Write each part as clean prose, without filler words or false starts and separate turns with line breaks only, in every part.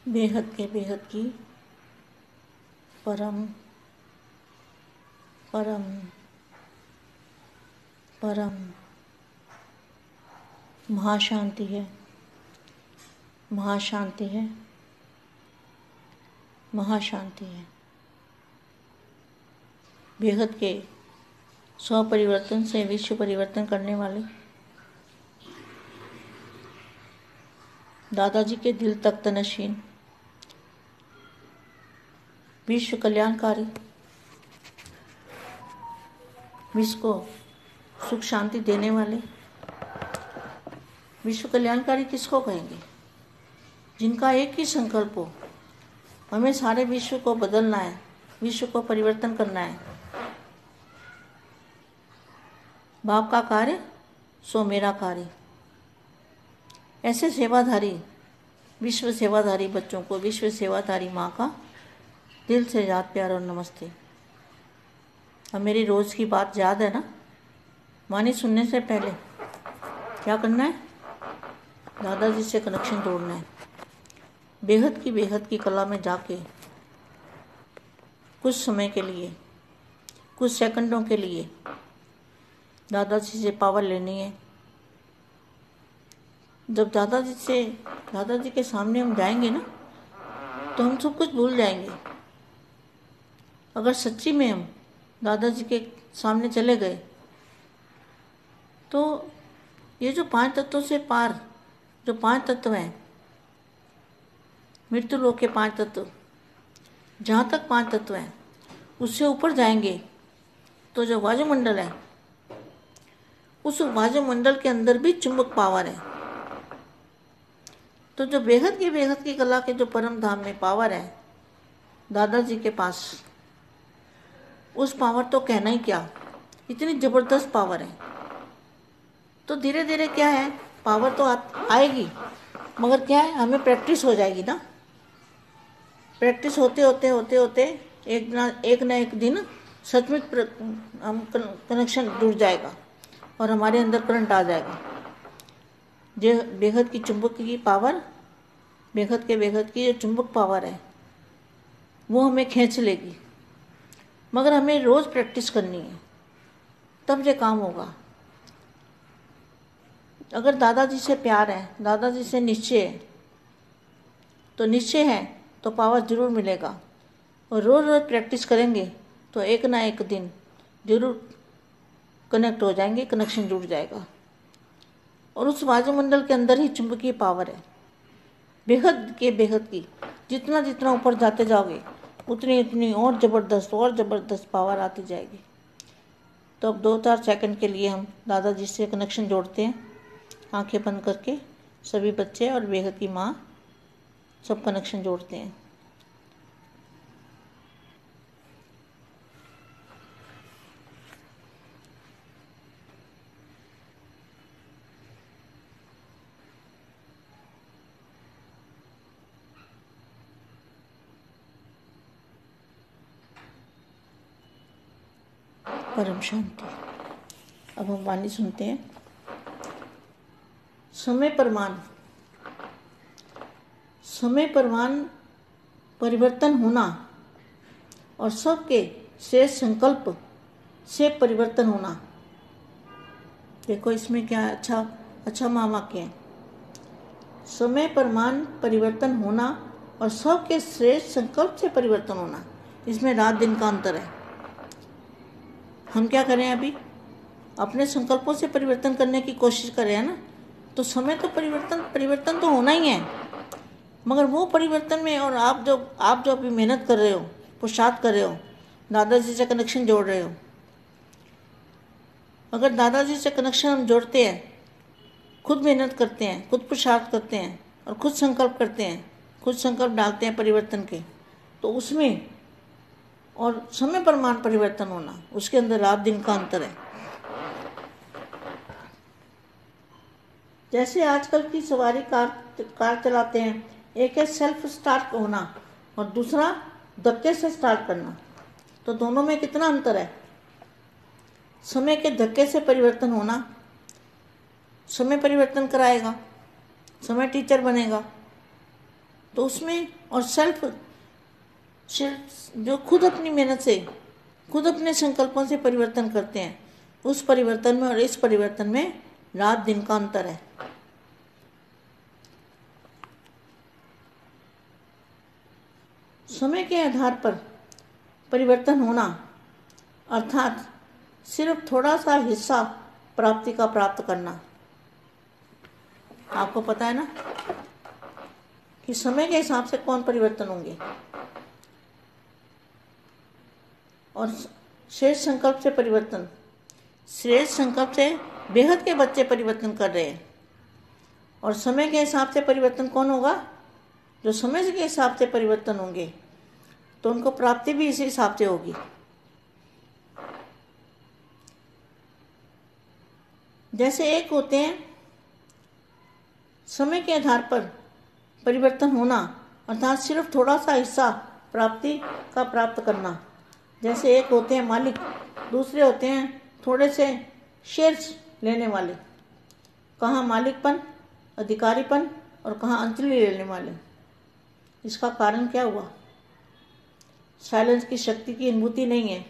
बेहद के बेहद की परम परम परम महाशांति है, महाशांति है, महाशांति है। बेहद के स्वपरिवर्तन से विश्व परिवर्तन करने वाले दादाजी के दिल तक तनशीन, विश्व कल्याणकारी, विश्व को सुख शांति देने वाले। विश्व कल्याणकारी किसको कहेंगे? जिनका एक ही संकल्प हो, हमें सारे विश्व को बदलना है, विश्व को परिवर्तन करना है। बाप का कार्य सो मेरा कार्य। ऐसे सेवाधारी, विश्व सेवाधारी बच्चों को विश्व सेवाधारी माँ का दिल से याद प्यार और नमस्ते। अब मेरी रोज़ की बात याद है ना? वाणी सुनने से पहले क्या करना है? दादाजी से कनेक्शन जोड़ना है। बेहद की कला में जाके कुछ समय के लिए, कुछ सेकंडों के लिए दादाजी से पावर लेनी है। जब दादाजी के सामने हम जाएंगे ना, तो हम सब कुछ भूल जाएंगे। अगर सच्ची में हम दादाजी के सामने चले गए तो ये जो 5 तत्वों से पार, जो 5 तत्व हैं, मृत्यु लोक के 5 तत्व, जहाँ तक 5 तत्व हैं उससे ऊपर जाएंगे तो जो वायुमंडल है, उस वायुमंडल के अंदर भी चुंबक पावर है। तो जो बेहद की कला के जो परम धाम में पावर है दादाजी के पास, उस पावर तो कहना ही क्या, इतनी ज़बरदस्त पावर है। तो धीरे धीरे क्या है, पावर तो आएगी, मगर क्या है, हमें प्रैक्टिस हो जाएगी ना। प्रैक्टिस होते होते एक ना एक दिन सचमुच हम कनेक्शन जुड़ जाएगा और हमारे अंदर करंट आ जाएगा। जो बेहद की चुंबक की पावर, बेहद की जो चुंबक पावर है वो हमें खींच लेगी, मगर हमें रोज़ प्रैक्टिस करनी है, तब ये काम होगा। अगर दादाजी से प्यार है, दादाजी से निश्चय है, तो निश्चय है तो पावर ज़रूर मिलेगा। और रोज़ प्रैक्टिस करेंगे तो एक ना एक दिन ज़रूर कनेक्ट हो जाएंगे, कनेक्शन जुड़ जाएगा। और उस वायुमंडल के अंदर ही चुंबकीय पावर है, बेहद की। जितना ऊपर जाते जाओगे उतनी और ज़बरदस्त पावर आती जाएगी। तो अब 2-4 सेकंड के लिए हम दादाजी से कनेक्शन जोड़ते हैं, आंखें बंद करके। सभी बच्चे और बेहद की माँ सब कनेक्शन जोड़ते हैं। परम शांति। अब हम वाणी सुनते हैं। समय प्रमाण परिवर्तन होना और सबके श्रेष्ठ संकल्प से परिवर्तन होना। देखो इसमें क्या अच्छा महावाक्य है। समय प्रमाण परिवर्तन होना और सबके श्रेष्ठ संकल्प से परिवर्तन होना। इसमें रात दिन का अंतर है। हम क्या करें, अभी अपने संकल्पों से परिवर्तन करने की कोशिश करें, है ना। तो समय तो परिवर्तन तो होना ही है, मगर वो परिवर्तन में और आप जो अभी मेहनत कर रहे हो, पुरुषार्थ कर रहे हो, दादाजी से कनेक्शन जोड़ रहे हो। अगर दादाजी से कनेक्शन हम जोड़ते हैं, खुद मेहनत करते हैं, खुद पुरुषार्थ करते हैं और खुद संकल्प करते हैं, खुद संकल्प डालते हैं परिवर्तन के, तो उसमें और समय प्रमाण परिवर्तन होना, उसके अंदर रात दिन का अंतर है। जैसे आजकल की सवारी कार चलाते हैं, एक है सेल्फ स्टार्ट होना और दूसरा धक्के से स्टार्ट करना। तो दोनों में कितना अंतर है। समय के धक्के से परिवर्तन होना, समय परिवर्तन कराएगा, समय टीचर बनेगा। तो उसमें और सेल्फ जो खुद अपनी मेहनत से, खुद अपने संकल्पों से परिवर्तन करते हैं, उस परिवर्तन में और इस परिवर्तन में रात दिन का अंतर है। समय के आधार पर परिवर्तन होना अर्थात सिर्फ थोड़ा सा हिस्सा प्राप्ति का प्राप्त करना। आपको पता है ना कि समय के हिसाब से कौन परिवर्तन होंगे, और श्रेष्ठ संकल्प से परिवर्तन, श्रेष्ठ संकल्प से बेहद के बच्चे परिवर्तन कर रहे हैं। और समय के हिसाब से परिवर्तन कौन होगा? जो समय के हिसाब से परिवर्तन होंगे तो उनको प्राप्ति भी इसी हिसाब से होगी। जैसे एक होते हैं समय के आधार पर परिवर्तन होना अर्थात सिर्फ थोड़ा सा हिस्सा प्राप्ति का प्राप्त करना। जैसे एक होते हैं मालिक, दूसरे होते हैं थोड़े से शेयर्स लेने वाले। कहाँ मालिकपन, अधिकारीपन और कहाँ अंजलि लेने वाले। इसका कारण क्या हुआ? साइलेंस की शक्ति की अनुभूति नहीं है।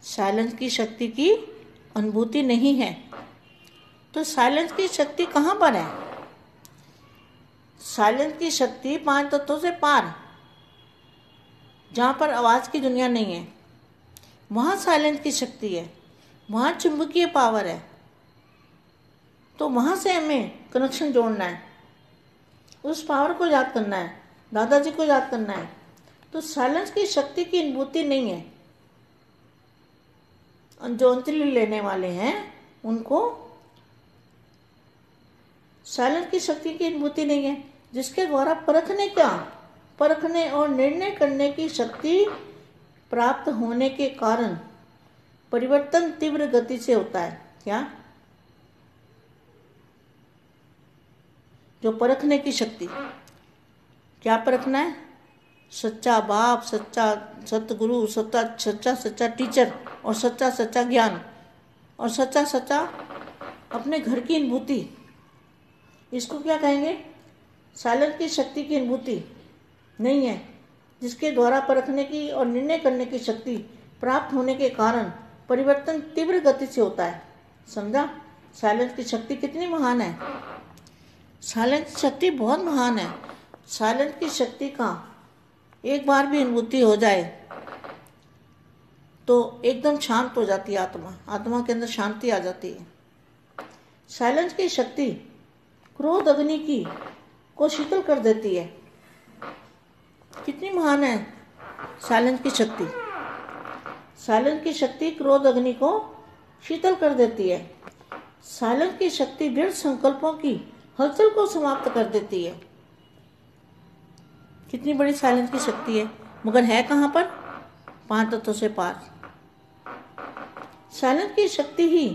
साइलेंस की शक्ति की अनुभूति नहीं है। तो साइलेंस की शक्ति कहाँ पर है? साइलेंस की शक्ति 5 तत्वों से पार, जहाँ पर आवाज़ की दुनिया नहीं है, वहाँ साइलेंस की शक्ति है, वहाँ चुंबकीय पावर है। तो वहाँ से हमें कनेक्शन जोड़ना है, उस पावर को याद करना है, दादाजी को याद करना है। तो साइलेंस की शक्ति की अनुभूति नहीं है। जो अंजलि लेने वाले हैं उनको साइलेंस की शक्ति की अनुभूति नहीं है, जिसके द्वारा परखने और निर्णय करने की शक्ति प्राप्त होने के कारण परिवर्तन तीव्र गति से होता है। क्या? जो परखने की शक्ति, क्या परखना है? सच्चा बाप, सच्चा सतगुरु, सच्चा टीचर और सच्चा ज्ञान और सच्चा अपने घर की अनुभूति। इसको क्या कहेंगे? साइलेंस की शक्ति की अनुभूति नहीं है, जिसके द्वारा परखने की और निर्णय करने की शक्ति प्राप्त होने के कारण परिवर्तन तीव्र गति से होता है। समझा? साइलेंस की शक्ति कितनी महान है। साइलेंस की शक्ति बहुत महान है। साइलेंस की शक्ति का एक बार भी अनुभूति हो जाए तो एकदम शांत हो जाती है आत्मा के अंदर शांति आ जाती है। साइलेंस की शक्ति क्रोध अग्नि को शीतल कर देती है। कितनी महान है साइलेंस की शक्ति। साइलेंस की शक्ति क्रोध अग्नि को शीतल कर देती है। साइलेंस की शक्ति दृढ़ संकल्पों की हलचल को समाप्त कर देती है। कितनी बड़ी साइलेंस की शक्ति है, मगर है कहाँ पर? 5 तत्वों से पार। साइलेंस की शक्ति ही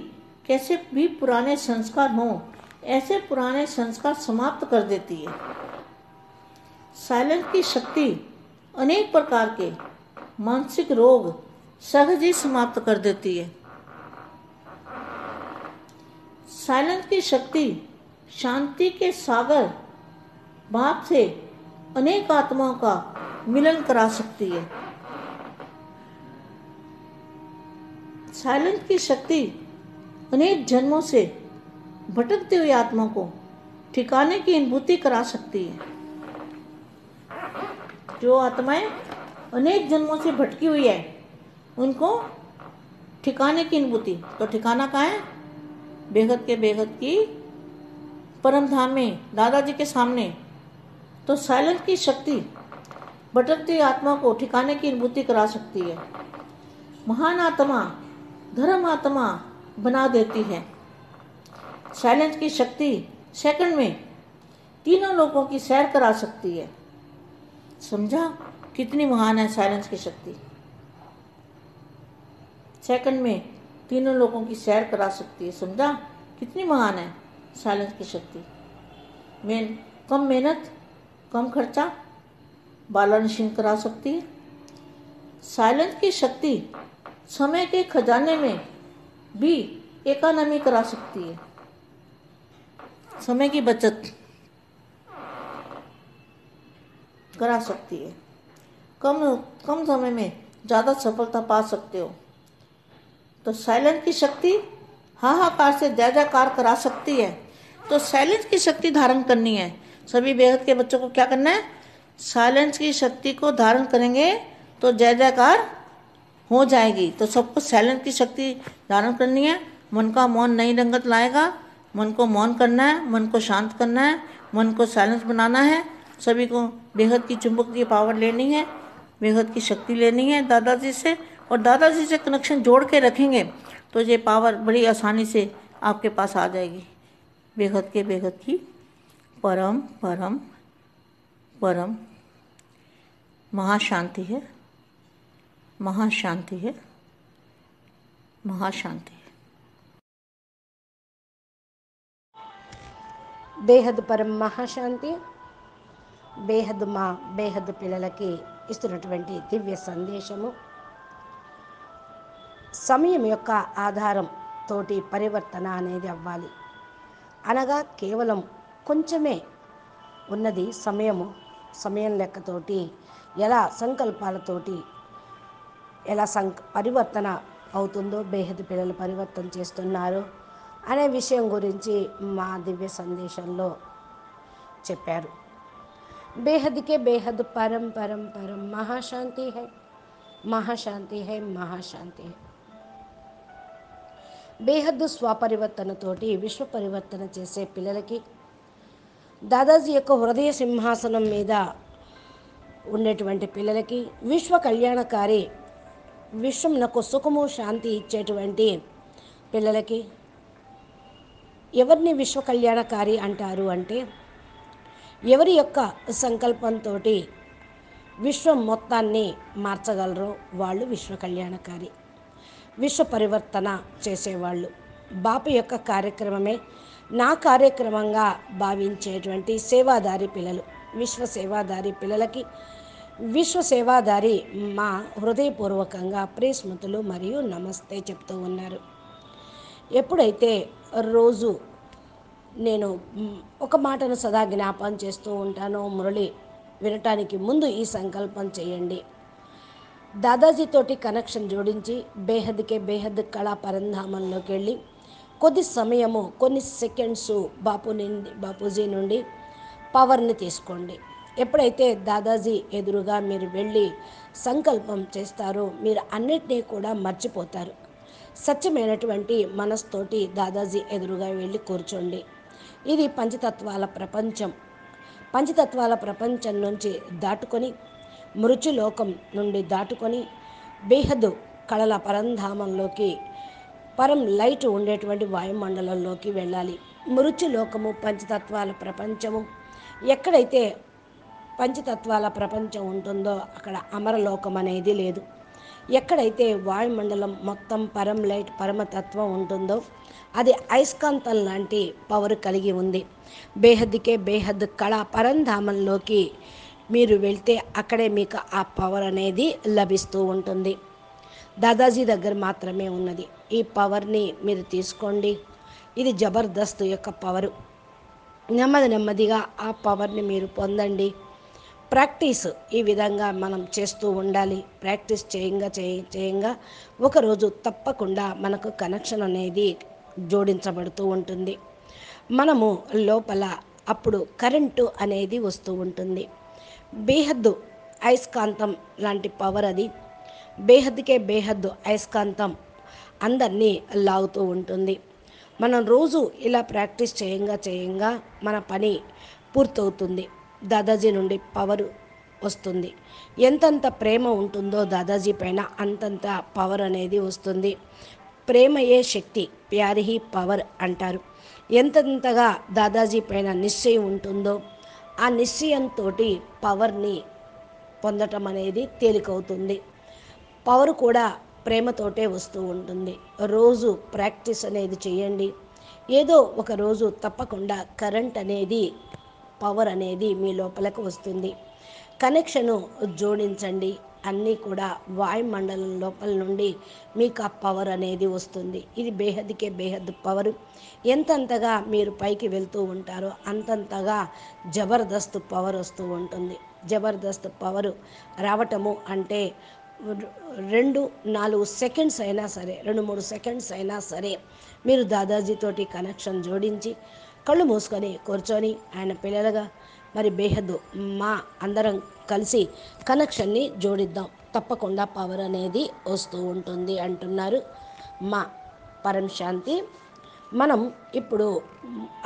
कैसे भी पुराने संस्कार हों, ऐसे पुराने संस्कार समाप्त कर देती है। साइलेंस की शक्ति अनेक प्रकार के मानसिक रोग सहज ही समाप्त कर देती है। साइलेंस की शक्ति शांति के सागर भाव से अनेक आत्माओं का मिलन करा सकती है। साइलेंस की शक्ति अनेक जन्मों से भटकती हुई आत्मा को ठिकाने की अनुभूति करा सकती है। जो आत्माएं अनेक जन्मों से भटकी हुई है उनको ठिकाने की अनुभूति। तो ठिकाना कहाँ है? बेहद के बेहद की परम धाम में, दादाजी के सामने। तो साइलेंस की शक्ति भटकती आत्मा को ठिकाने की अनुभूति करा सकती है। महान आत्मा धर्म आत्मा बना देती है। साइलेंस की शक्ति सेकंड में तीनों लोगों की सैर करा सकती है। समझा कितनी महान है साइलेंस की शक्ति। सेकंड में तीनों लोगों की सैर करा सकती है। समझा कितनी महान है साइलेंस की शक्ति। कम मेहनत, कम खर्चा, बालानशीन करा सकती है। साइलेंस की शक्ति समय के खजाने में भी इकोनॉमी करा सकती है। समय की बचत। करा सकती है। कम कम समय में ज़्यादा सफलता पा सकते हो। तो साइलेंस की शक्ति हाहाकार से जय जयकार करा सकती है। तो साइलेंस की शक्ति धारण करनी है। सभी बेहद के बच्चों को क्या करना है? साइलेंस की शक्ति को धारण करेंगे तो जय जयकार हो जाएगी। तो सबको साइलेंस की शक्ति धारण करनी है। मन का मौन नई रंगत लाएगा। मन को मौन करना है, मन को शांत करना है, मन को साइलेंस बनाना है। सभी को बेहद की चुंबकीय पावर लेनी है, बेहद की शक्ति लेनी है दादाजी से, और दादाजी से कनेक्शन जोड़ के रखेंगे तो ये पावर बड़ी आसानी से आपके पास आ जाएगी। बेहद की परम परम परम महाशांति है, महाशांति है, महाशांति है।
బేహద్ పరం మహాశాంతి బేహద్ పిల్లలకి ఇస్తున్నటువంటి దివ్య సందేశము. సమయం యొక్క ఆధారం తోటి పరివర్తన అనేది అవ్వాలి. అనగా కేవలం కొంచెమే ఉన్నది సమయం లెక్కతోటి ఎలా సంకల్పాలతోటి ఎలా పరివర్తన అవుతుందో బేహద్ పిల్లలు పరివర్తన చేస్తున్నారు అనే విషయం గురించి మా దివ్య సందేశంలో చెప్పారు. బేహద్కే బేహద్ పరం పరం పరం మహాశాంతి హై, మహాశాంతి హై, మహాశాంతి హై. బేహద్దు స్వపరివర్తనతోటి విశ్వ పరివర్తన చేసే పిల్లలకి దాదాజీ యొక్క హృదయ సింహాసనం మీద ఉండేటువంటి పిల్లలకి విశ్వ కళ్యాణకారి, విశ్వంనకు సుఖము శాంతి ఇచ్చేటువంటి పిల్లలకి ఎవరిని విశ్వ కళ్యాణకారి అంటారు అంటే ఎవరి యొక్క సంకల్పంతో విశ్వం మొత్తాన్ని మార్చగలరో వాళ్ళు విశ్వ కళ్యాణకారి, విశ్వ పరివర్తన చేసేవాళ్ళు. బాపు యొక్క కార్యక్రమమే నా కార్యక్రమంగా భావించేటువంటి సేవాదారి పిల్లలు, విశ్వ సేవాదారి పిల్లలకి విశ్వ సేవాదారి మా హృదయపూర్వకంగా ప్రియస్మృతులు మరియు నమస్తే చెప్తూ ఉన్నారు. ఎప్పుడైతే రోజు నేను ఒక మాటను సదా జ్ఞాపకం చేస్తూ ఉంటానో, మురళి వినటానికి ముందు ఈ సంకల్పం చేయండి. దాదాజీతోటి కనెక్షన్ జోడించి బేహద్కే బేహద్ కళా పరంధామంలోకి వెళ్ళి కొద్ది సమయము, కొన్ని సెకండ్స్ బాపూజీ నుండి పవర్ని తీసుకోండి. ఎప్పుడైతే దాదాజీ ఎదురుగా మీరు వెళ్ళి సంకల్పం చేస్తారో మీరు అన్నిటినీ కూడా మర్చిపోతారు. సత్యమైనటువంటి మనస్తోటి దాదాజీ ఎదురుగా వెళ్ళి కూర్చోండి. ఇది పంచతత్వాల ప్రపంచం. పంచతత్వాల ప్రపంచం నుంచి దాటుకొని, మృత్యులోకం నుండి దాటుకొని బేహద్దు కళల పరంధామంలోకి, పరం లైట్ ఉండేటువంటి వాయుమండలంలోకి వెళ్ళాలి. మృత్యులోకము పంచతత్వాల ప్రపంచము. ఎక్కడైతే పంచతత్వాల ప్రపంచం ఉంటుందో అక్కడ అమరలోకం అనేది లేదు. ఎక్కడైతే వాయుమండలం మొత్తం పరం లైట్ పరమతత్వం ఉంటుందో అది అయస్కాంతం లాంటి పవర్ కలిగి ఉంది. బేహద్కే బేహద్ కళా పరంధామంలోకి మీరు వెళ్తే అక్కడే మీకు ఆ పవర్ అనేది లభిస్తూ ఉంటుంది. దాదాజీ దగ్గర మాత్రమే ఉన్నది. ఈ పవర్ని మీరు తీసుకోండి. ఇది జబర్దస్త్ యొక్క పవరు. నెమ్మదిగా ఆ పవర్ని మీరు పొందండి. ప్రాక్టీస్ ఈ విధంగా మనం చేస్తూ ఉండాలి. ప్రాక్టీస్ చేయంగా ఒకరోజు తప్పకుండా మనకు కనెక్షన్ అనేది జోడించబడుతూ ఉంటుంది. మనము లోపల అప్పుడు కరెంటు అనేది వస్తూ ఉంటుంది. బేహద్దు అయస్కాంతం లాంటి పవర్ అది. బేహద్కే బేహద్దు అయస్కాంతం అందరినీ లాగుతూ ఉంటుంది. మనం రోజు ఇలా ప్రాక్టీస్ చేయంగా మన పని పూర్తవుతుంది. దాదాజీ నుండి పవర్ వస్తుంది. ఎంతంత ప్రేమ ఉంటుందో దాదాజీ పైన అంతంత పవర్ అనేది వస్తుంది. ప్రేమయే శక్తి, ప్యార్ హీ పవర్ అంటారు. ఎంతగా దాదాజీ పైన నిశ్చయం ఉంటుందో ఆ నిశ్చయంతో పవర్ని పొందటం అనేది తేలికవుతుంది. పవర్ కూడా ప్రేమతోటే వస్తూ ఉంటుంది. రోజు ప్రాక్టీస్ అనేది చేయండి. ఏదో ఒక రోజు తప్పకుండా కరెంట్ అనేది, పవర్ అనేది మీ లోపలకు వస్తుంది. కనెక్షను జోడించండి. అన్నీ కూడా వాయుమండలం లోపల నుండి మీకు ఆ పవర్ అనేది వస్తుంది. ఇది బేహద్దుకే బేహద్దు పవరు. ఎంతంతగా మీరు పైకి వెళ్తూ ఉంటారో అంతంతగా జబర్దస్త్ పవర్ వస్తూ ఉంటుంది. జబర్దస్త్ పవరు రావటము అంటే 2-4 సెకండ్స్ అయినా సరే, 2-3 సెకండ్స్ అయినా సరే మీరు దాదాజీతోటి కనెక్షన్ జోడించి కళ్ళు మూసుకొని కూర్చొని ఆయన పిల్లలుగా మరి బేహద్దు మా అందరం కలిసి కనెక్షన్ని జోడిద్దాం, తప్పకుండా పవర్ అనేది వస్తూ ఉంటుంది అంటున్నారు మా పరం శాంతి. మనం ఇప్పుడు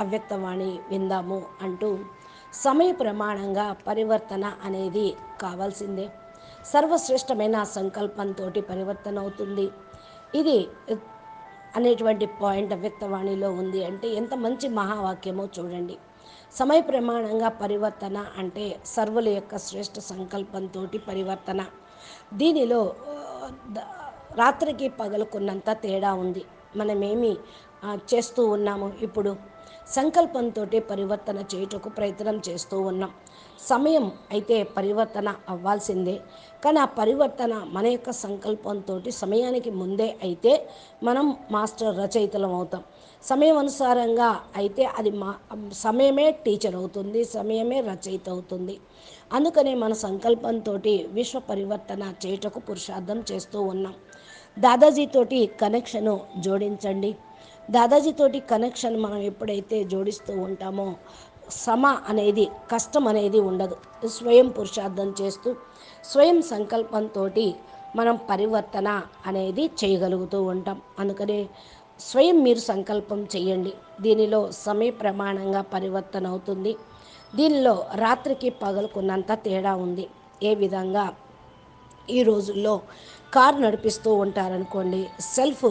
అవ్యక్తవాణి విందాము అంటూ సమయ ప్రమాణంగా పరివర్తన అనేది కావాల్సిందే. సర్వశ్రేష్టమైన సంకల్పంతో పరివర్తన అవుతుంది. ఇది అనేటువంటి పాయింట్ అవ్యక్తవాణిలో ఉంది. అంటే ఎంత మంచి మహావాక్యమో చూడండి. సమయ ప్రమాణంగా పరివర్తన అంటే సర్వుల యొక్క శ్రేష్ఠ సంకల్పంతో పరివర్తన. దీనిలో రాత్రికి పగలుకున్నంత తేడా ఉంది. మనమేమి చేస్తూ ఉన్నాము ఇప్పుడు సంకల్పంతో పరివర్తన చేయుటకు ప్రయత్నం చేస్తూ ఉన్నాం. సమయం అయితే పరివర్తన అవ్వాల్సిందే, కానీ ఆ పరివర్తన మన యొక్క సంకల్పంతో సమయానికి ముందే అయితే మనం మాస్టర్ రచయితలం అవుతాం. సమయం అనుసారంగా అయితే అది సమయమే టీచర్ అవుతుంది, సమయమే రచయిత అవుతుంది. అందుకనే మన సంకల్పంతో విశ్వ పరివర్తన చేయుటకు పురుషార్థం చేస్తూ ఉన్నాం. దాదాజీతోటి కనెక్షను జోడించండి. దాదాజీతోటి కనెక్షన్ మనం ఎప్పుడైతే జోడిస్తూ ఉంటామో అనేది కష్టం అనేది ఉండదు. స్వయం పురుషార్థం చేస్తూ స్వయం సంకల్పంతో మనం పరివర్తన అనేది చేయగలుగుతూ ఉంటాం. అందుకనే స్వయం మీరు సంకల్పం చేయండి. దీనిలో సమయ ప్రమాణంగా పరివర్తన అవుతుంది. దీనిలో రాత్రికి పగలుకున్నంత తేడా ఉంది. ఏ విధంగా ఈ రోజుల్లో కారు నడిపిస్తూ ఉంటారనుకోండి, సెల్ఫ్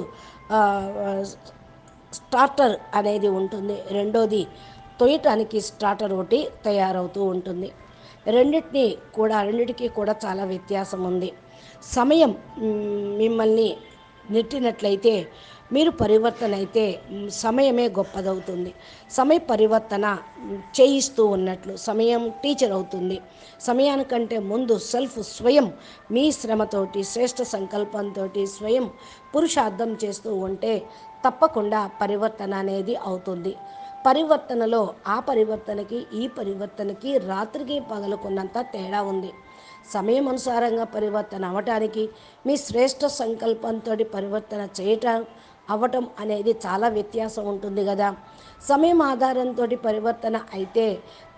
స్టార్టర్ అనేది ఉంటుంది. రెండోది తొయ్యటానికి స్టార్టర్ ఒకటి తయారవుతూ ఉంటుంది. రెండిటికి కూడా చాలా వ్యత్యాసం ఉంది. సమయం మిమ్మల్ని నెట్టినట్లయితే మీరు పరివర్తన అయితే సమయమే గొప్పదవుతుంది. సమయ పరివర్తన చేయిస్తూ ఉన్నట్లు సమయం టీచర్ అవుతుంది. సమయానికంటే ముందు స్వయం మీ శ్రమతోటి శ్రేష్ఠ సంకల్పంతో స్వయం పురుషార్థం చేస్తూ ఉంటే తప్పకుండా పరివర్తన అనేది అవుతుంది. పరివర్తనలో ఆ పరివర్తనకి ఈ పరివర్తనకి రాత్రికి పగలుకున్నంత తేడా ఉంది. సమయం అనుసారంగా పరివర్తన అవ్వటానికి మీ శ్రేష్ఠ సంకల్పంతో పరివర్తన చేయటం అవ్వటం అనేది చాలా వ్యత్యాసం ఉంటుంది కదా. సమయం ఆధారంతో పరివర్తన అయితే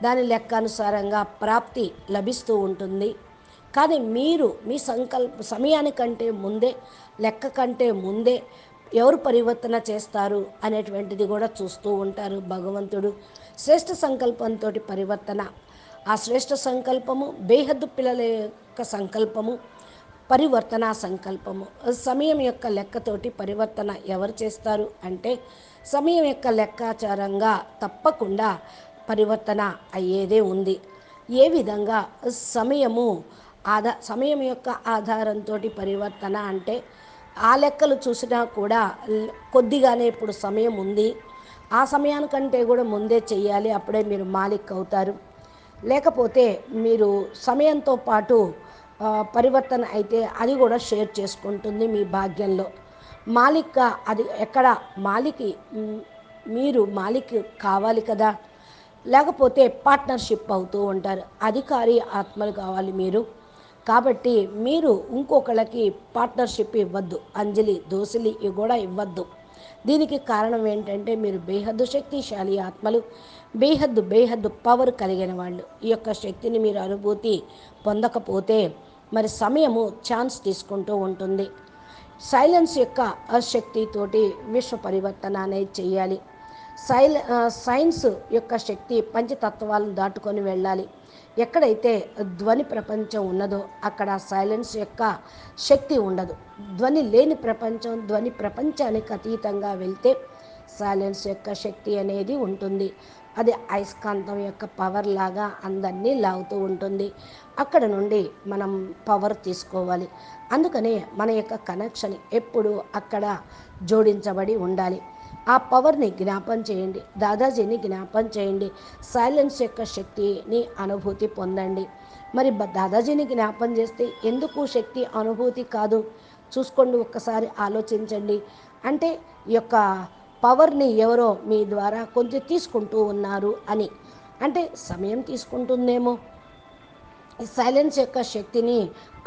దాని లెక్క అనుసారంగా ప్రాప్తి లభిస్తూ ఉంటుంది. కానీ మీరు మీ సమయానికంటే ముందే, లెక్క కంటే ముందే ఎవరు పరివర్తన చేస్తారు అనేటువంటిది కూడా చూస్తూ ఉంటారు భగవంతుడు. శ్రేష్ఠ సంకల్పంతో పరివర్తన, ఆ శ్రేష్ఠ సంకల్పము బేహద్దు పిల్లల యొక్క సంకల్పము, పరివర్తన సంకల్పము. సమయం యొక్క లెక్కతోటి పరివర్తన ఎవరు చేస్తారు అంటే సమయం యొక్క లెక్కాచారంగా తప్పకుండా పరివర్తన అయ్యేదే ఉంది. ఏ విధంగా సమయం యొక్క ఆధారంతో పరివర్తన అంటే ఆ లెక్కలు చూసినా కూడా కొద్దిగానే ఇప్పుడు సమయం ఉంది, ఆ సమయానికంటే కూడా ముందే చెయ్యాలి, అప్పుడే మీరు మాలిక్ అవుతారు. లేకపోతే మీరు సమయంతో పాటు పరివర్తన అయితే అది కూడా షేర్ చేసుకుంటుంది మీ భాగ్యంలో. మాలిక్గా అది ఎక్కడ మీరు మాలిక్ కావాలి కదా, లేకపోతే పార్ట్నర్షిప్ అవుతూ ఉంటారు. అధికారి ఆత్మలు కావాలి మీరు. కాబట్టి మీరు ఇంకొకళ్ళకి పార్ట్నర్షిప్ ఇవ్వద్దు, అంజలి దోసిలి ఇవి కూడా ఇవ్వద్దు. దీనికి కారణం ఏంటంటే మీరు బేహద్దు శక్తిశాలి ఆత్మలు, బేహద్దు పవర్ కలిగిన వాళ్ళు. ఈ యొక్క శక్తిని మీరు అనుభూతి పొందకపోతే మరి సమయము ఛాన్స్ తీసుకుంటూ ఉంటుంది. సైలెన్స్ యొక్క శక్తితోటి విశ్వ పరివర్తన అనేది చేయాలి. సైన్స్ యొక్క శక్తి పంచతత్వాలను దాటుకొని వెళ్ళాలి. ఎక్కడైతే ధ్వని ప్రపంచం ఉన్నదో అక్కడ సైలెన్స్ యొక్క శక్తి ఉండదు. ధ్వని లేని ప్రపంచం, ధ్వని ప్రపంచానికి అతీతంగా వెళ్తే సైలెన్స్ యొక్క శక్తి అనేది ఉంటుంది. అది అయస్కాంతం యొక్క పవర్ లాగా అందరినీ లాగుతూ ఉంటుంది. అక్కడ నుండి మనం పవర్ తీసుకోవాలి. అందుకనే మన యొక్క కనెక్షన్ ఎప్పుడు అక్కడ జోడించబడి ఉండాలి. ఆ పవర్ని జ్ఞాపం చేయండి, దాదాజీని జ్ఞాపం చేయండి, సైలెన్స్ యొక్క శక్తిని అనుభూతి పొందండి. మరి దాదాజీని జ్ఞాపం చేస్తే ఎందుకు శక్తి అనుభూతి కాదు? చూసుకోండి, ఒక్కసారి ఆలోచించండి. అంటే ఈ యొక్క పవర్ని ఎవరో మీ ద్వారా కొంచెం తీసుకుంటూ ఉన్నారు అని. అంటే సమయం తీసుకుంటుందేమో ఈ సైలెన్స్ యొక్క శక్తిని,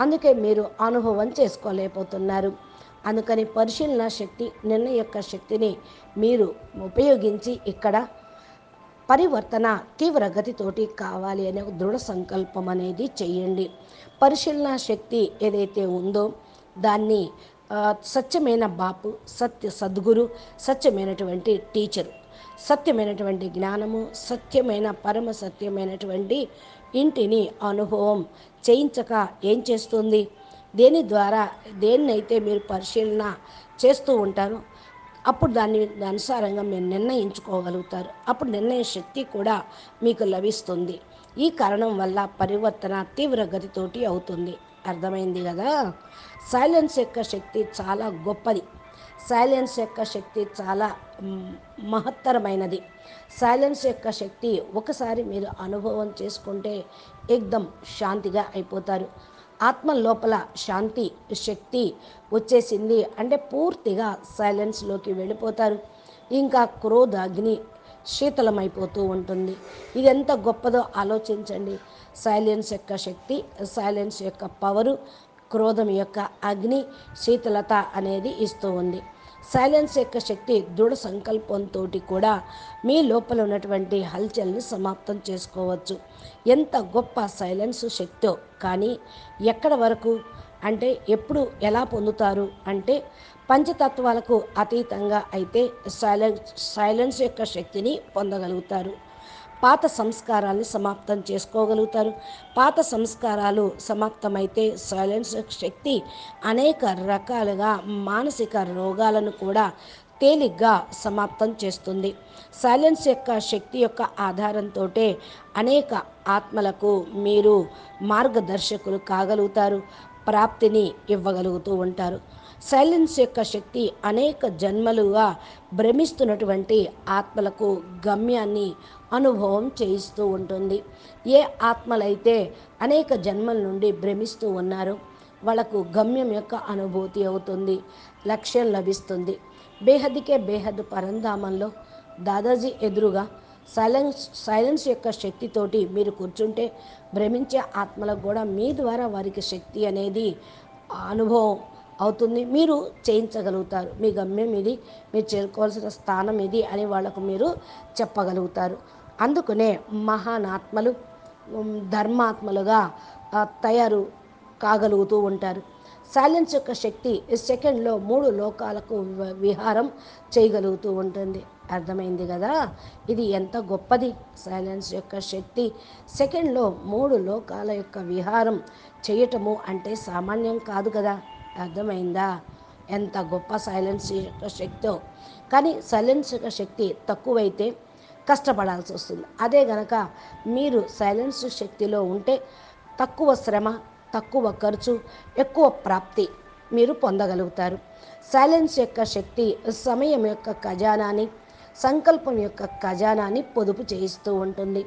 అందుకే మీరు అనుభవం చేసుకోలేకపోతున్నారు. అందుకని పరిశీలన శక్తి, నిర్ణయ యొక్క శక్తిని మీరు ఉపయోగించి ఇక్కడ పరివర్తన తీవ్రగతితోటి కావాలి అనే ఒక దృఢ సంకల్పం అనేది చేయండి. పరిశీలన శక్తి ఏదైతే ఉందో దాన్ని సత్యమైన బాపు, సద్గురు, సత్యమైనటువంటి టీచరు, సత్యమైనటువంటి జ్ఞానము, సత్యమైన పరమ సత్యమైనటువంటి ఇంటిని అనుభవం చేయించక ఏం చేస్తుంది? దేని ద్వారా దేన్నైతే మీరు పరిశీలన చేస్తూ ఉంటారో అప్పుడు దాని అనుసారంగా మీరు నిర్ణయించుకోగలుగుతారు. అప్పుడు నిర్ణయ శక్తి కూడా మీకు లభిస్తుంది. ఈ కారణం వల్ల పరివర్తన తీవ్రగతితోటి అవుతుంది. అర్థమైంది కదా? సైలెన్స్ యొక్క శక్తి చాలా గొప్పది. సైలెన్స్ యొక్క శక్తి చాలా మహత్తరమైనది. సైలెన్స్ యొక్క శక్తి ఒకసారి మీరు అనుభవం చేసుకుంటే ఏకదం శాంతిగా అయిపోతారు. ఆత్మ లోపల శాంతి శక్తి వచ్చేసింది అంటే పూర్తిగా సైలెన్స్లోకి వెళ్ళిపోతారు. ఇంకా క్రోధ అగ్ని శీతలమైపోతూ ఉంటుంది. ఇది ఎంత గొప్పదో ఆలోచించండి. సైలెన్స్ యొక్క శక్తి, సైలెన్స్ యొక్క పవరు, క్రోధం యొక్క అగ్ని శీతలత అనేది ఇస్తూ ఉంది. సైలెన్స్ యొక్క శక్తి దృఢ సంకల్పంతో కూడా మీ లోపల ఉన్నటువంటి హల్చల్ని సమాప్తం చేసుకోవచ్చు. ఎంత గొప్ప సైలెన్స్ శక్తో, కానీ ఎక్కడ వరకు అంటే ఎప్పుడు ఎలా పొందుతారు అంటే పంచతత్వాలకు అతీతంగా అయితే సైలెన్స్ యొక్క శక్తిని పొందగలుగుతారు. పాత సంస్కారాన్ని సమాప్తం చేసుకోగలుగుతారు. పాత సంస్కారాలు సమాప్తమైతే సైలెన్స్ శక్తి అనేక రకాలుగా మానసిక రోగాలను కూడా తేలిగ్గా సమాప్తం చేస్తుంది. సైలెన్స్ యొక్క శక్తి యొక్క ఆధారంతో అనేక ఆత్మలకు మీరు మార్గదర్శకులు కాగలుగుతారు, ప్రాప్తిని ఇవ్వగలుగుతూ ఉంటారు. సైలెన్స్ యొక్క శక్తి అనేక జన్మలుగా భ్రమిస్తున్నటువంటి ఆత్మలకు గమ్యాన్ని అనుభవం చేయిస్తూ ఉంటుంది. ఏ ఆత్మలైతే అనేక జన్మల నుండి భ్రమిస్తూ ఉన్నారో వాళ్ళకు గమ్యం యొక్క అనుభూతి అవుతుంది, లక్ష్యం లభిస్తుంది. బేహద్దుకే బేహద్దు పరంధామంలో దాదాజీ ఎదురుగా సైలెన్స్ యొక్క శక్తితోటి మీరు కూర్చుంటే భ్రమించే ఆత్మలకు కూడా మీ ద్వారా వారికి శక్తి అనేది అనుభవం అవుతుంది. మీరు చేయించగలుగుతారు. మీ గమ్యం ఇది, మీరు చేరుకోవాల్సిన స్థానం ఇది అని వాళ్ళకు మీరు చెప్పగలుగుతారు. అందుకనే మహానాత్మలు ధర్మాత్మలుగా తయారు కాగలుగుతూ ఉంటారు. సైలెన్స్ యొక్క శక్తి సెకండ్లో 3 లోకాలకు విహారం చేయగలుగుతూ ఉంటుంది. అర్థమైంది కదా? ఇది ఎంత గొప్పది! సైలెన్స్ యొక్క శక్తి సెకండ్లో 3 లోకాల యొక్క విహారం చేయటము అంటే సామాన్యం కాదు కదా. అర్థమైందా? ఎంత గొప్ప సైలెన్స్ యొక్క శక్తో. కానీ సైలెన్స్ యొక్క శక్తి తక్కువైతే కష్టపడాల్సి వస్తుంది. అదే గనక మీరు సైలెన్స్ శక్తిలో ఉంటే తక్కువ శ్రమ, తక్కువ ఖర్చు, ఎక్కువ ప్రాప్తి మీరు పొందగలుగుతారు. సైలెన్స్ యొక్క శక్తి సమయం యొక్క ఖజానాని, సంకల్పం యొక్క ఖజానాని పొదుపు చేయిస్తూ ఉంటుంది.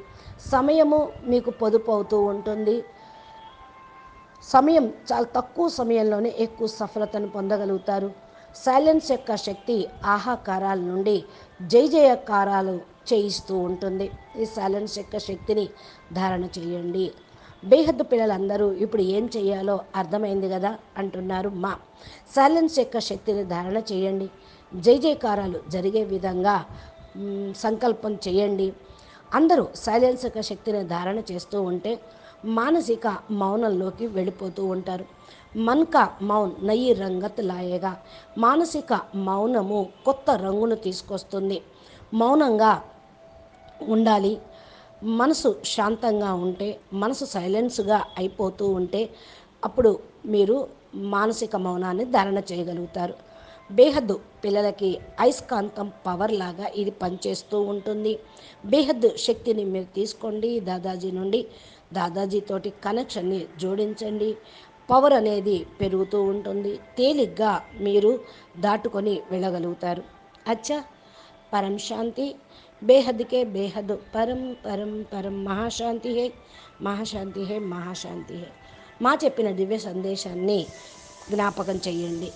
సమయము మీకు పొదుపు అవుతూ ఉంటుంది. సమయం చాలా తక్కువ సమయంలోనే ఎక్కువ సఫలతను పొందగలుగుతారు. సైలెన్స్ యొక్క శక్తి ఆహాకారాల నుండి జయకారాలు చేయిస్తూ ఉంటుంది. ఈ సైలెన్స్ యొక్క శక్తిని ధారణ చేయండి. బేహద్దు పిల్లలందరూ ఇప్పుడు ఏం చేయాలో అర్థమైంది కదా అంటున్నారు మా. సైలెన్స్ యొక్క శక్తిని ధారణ చేయండి. జయకారాలు జరిగే విధంగా సంకల్పం చేయండి. అందరూ సైలెన్స్ యొక్క శక్తిని ధారణ చేస్తూ ఉంటే మానసిక మౌనంలోకి వెళ్ళిపోతూ ఉంటారు. మన్కా మౌన్ నయి రంగత్ లాయేగా. మానసిక మౌనము కొత్త రంగును తీసుకొస్తుంది. మౌనంగా ఉండాలి. మనసు శాంతంగా ఉంటే, మనసు సైలెన్స్గా అయిపోతూ ఉంటే అప్పుడు మీరు మానసిక మౌనాన్ని ధారణ చేయగలుగుతారు. బేహద్దు పిల్లలకి అయస్కాంతం పవర్ లాగా ఇది పనిచేస్తూ ఉంటుంది. బేహద్దు శక్తిని మీరు తీసుకోండి దాదాజీ నుండి. దాదాజీతోటి కనెక్షన్ని జోడించండి. పవర్ అనేది పెరుగుతూ ఉంటుంది. తేలిగ్గా మీరు దాటుకొని వెళ్ళగలుగుతారు. అచ్చా, परम शांति, बेहद के बेहद परम परम परम महाशांति है, మహాశాంతి హే మహాశాంతి హే. మా చెప్పిన దివ్య సందేశాన్ని జ్ఞాపకం చెయ్యండి.